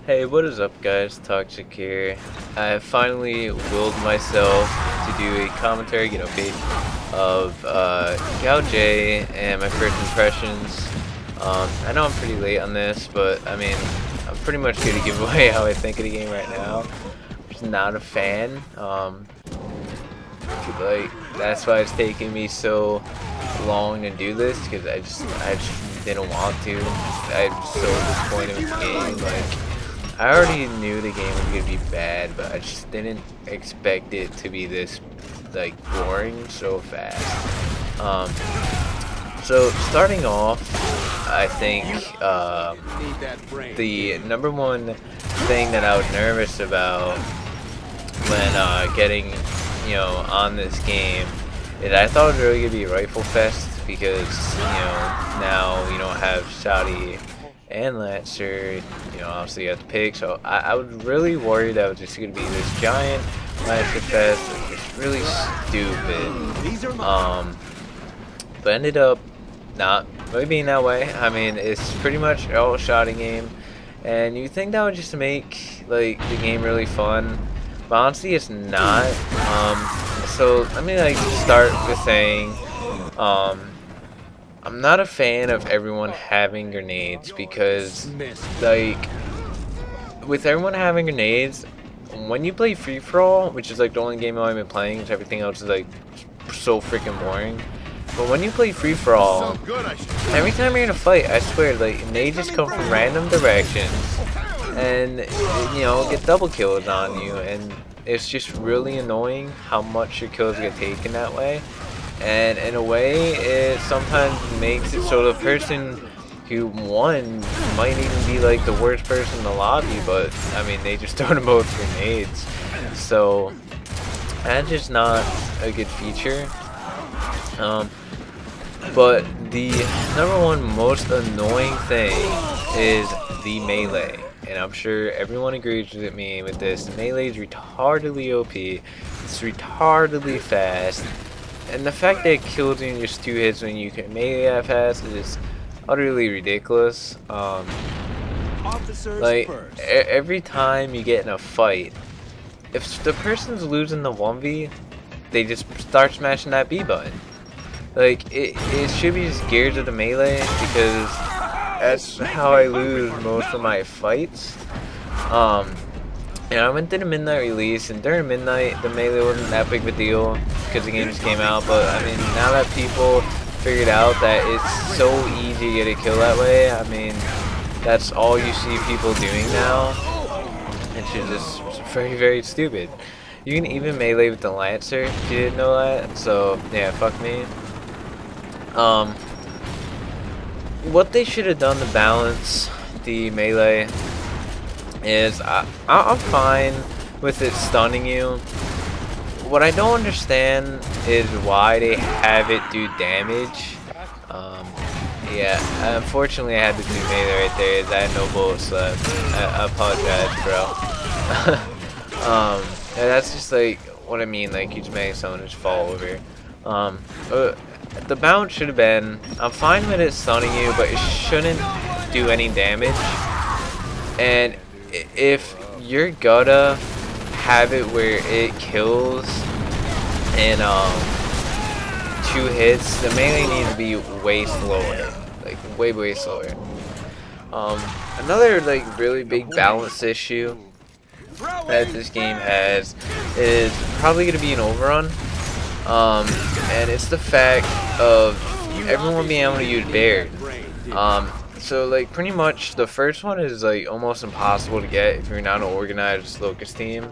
Hey, what is up guys, Toxic here. I finally willed myself to do a commentary, page of gowj and my first impressions. I know I'm pretty late on this, but I mean, I'm pretty much here to give away how I think of the game right now. I'm just not a fan. Like, that's why it's taking me so long to do this, because I just didn't want to. I'm so disappointed with the game. Like, I already knew the game was gonna be bad, but I just didn't expect it to be this like boring so fast. So starting off, I think the number one thing that I was nervous about when getting on this game is I thought it was really gonna be Rifle Fest, because now you don't have Saudi and Lancer, obviously you have to pick, so I was really worried that it was just going to be this giant Lancer fest, it's really stupid, but ended up not really being that way. I mean, it's pretty much all shotting game, and you think that would just make like the game really fun, but honestly it's not. So let me start with saying, I'm not a fan of everyone having grenades, because with everyone having grenades, when you play free-for-all, which is the only game I've been playing, because everything else is so freaking boring, but when you play free-for-all, every time you're in a fight, I swear, they just come from random directions and get double kills on you, and it's just really annoying how much your kills get taken that way. And in a way, it sometimes makes it so the person who won might even be the worst person in the lobby, but I mean, they just throw them both grenades. So that's just not a good feature. But the number one most annoying thing is the melee. And I'm sure everyone agrees with me with this. Melee is retardedly OP. It's retardedly fast. And the fact that it kills you in just 2 hits when you can melee that fast is utterly ridiculous. Every time you get in a fight, if the person's losing the 1v, they just start smashing that B button. It should be just geared to the melee, because that's how I lose most of my fights. And I went to the midnight release, and during midnight the melee wasn't that big of a deal because the game just came out, but I mean, now that people figured out that it's so easy to get a kill that way, I mean, that's all you see people doing now. It's just very, very stupid. You can even melee with the Lancer if you didn't know that, so yeah, fuck me. What they should have done to balance the melee is, I'm fine with it stunning you. What I don't understand is why they have it do damage. Yeah, unfortunately I had to do melee right there, as I had no bullets left. I apologize, bro. And that's just what I mean, you just make someone just fall over. The balance should have been, I'm fine with it stunning you, but it shouldn't do any damage. And if you're gonna have it where it kills in 2 hits, the melee needs to be way slower, way slower. Another really big balance issue that this game has is probably gonna be an overrun, and it's the fact of everyone being able to use Baird. So pretty much the first one is almost impossible to get if you're not an organized Locust team,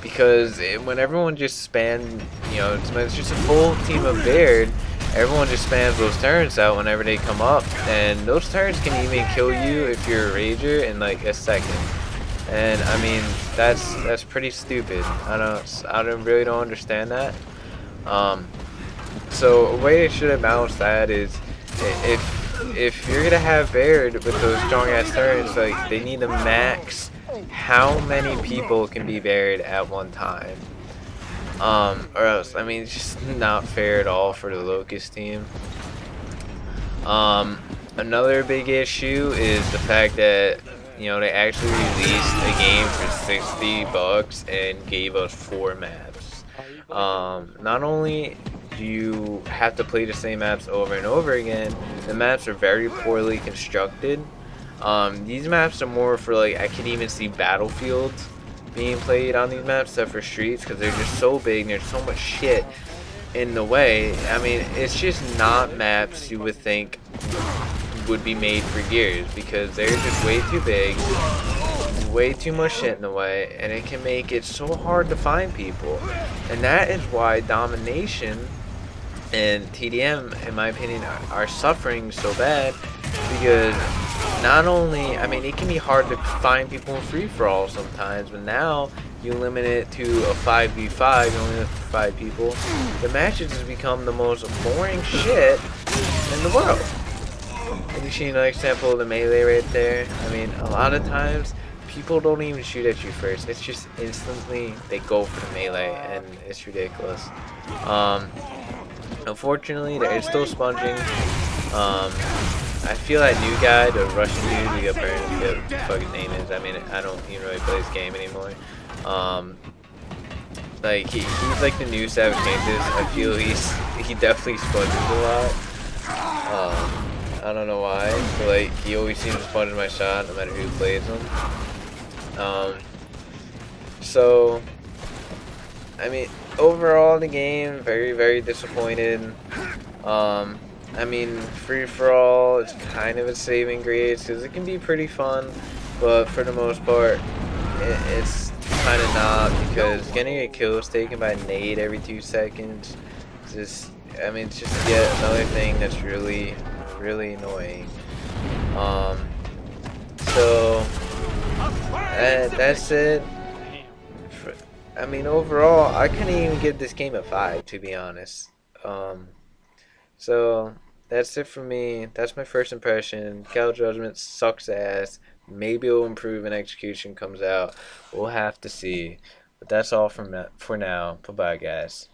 because when everyone just spams, it's just a full team of Baird, everyone just spams those turrets out whenever they come up, and those turrets can even kill you if you're a rager in a second. And I mean, that's pretty stupid. I really don't understand that. So a way they should have balanced that is, if you're gonna have Baird with those strong ass turrets, they need to max how many people can be buried at one time. Or else, I mean, it's just not fair at all for the Locust team. Another big issue is the fact that you know, they actually released a game for $60 and gave us 4 maps. Not only do you have to play the same maps over and over again, the maps are very poorly constructed. These maps are more for, like, I can even see battlefields being played on these maps except for streets, because they're just so big and there's so much shit in the way. I mean, it's just not maps you would think would be made for gears, because they're just way too big, way too much shit in the way, and it can make it so hard to find people. And that is why domination and TDM, in my opinion, are suffering so bad, because not only, I mean, it can be hard to find people in free-for-all sometimes, but now you limit it to a 5v5, you only have 5 people. The matches has become the most boring shit in the world. And you see another example of the melee right there. I mean, a lot of times, people don't even shoot at you first. It's just instantly, they go for the melee, and it's ridiculous. Unfortunately, there is still sponging. I feel that new guy, the Russian dude, we got burned, I forget what the fuck his name is. I mean, I don't even really play this game anymore. Like, he's like the new Savage Mantis. I feel he definitely sponges a lot. I don't know why, but like, he always seems to sponge my shot no matter who plays him. So, I mean, overall the game, very disappointed. I mean, free-for-all is kind of a saving grace, because it can be pretty fun, but for the most part, it's kind of not, because getting a kill is taken by a nade every 2 seconds. Just, I mean, it's just yet another thing that's really annoying. So that's it. I mean, overall, I couldn't even give this game a 5, to be honest. So that's it for me. That's my first impression. Cal Judgment sucks ass. Maybe it'll improve when execution comes out. We'll have to see. But that's all for now. Bye bye, guys.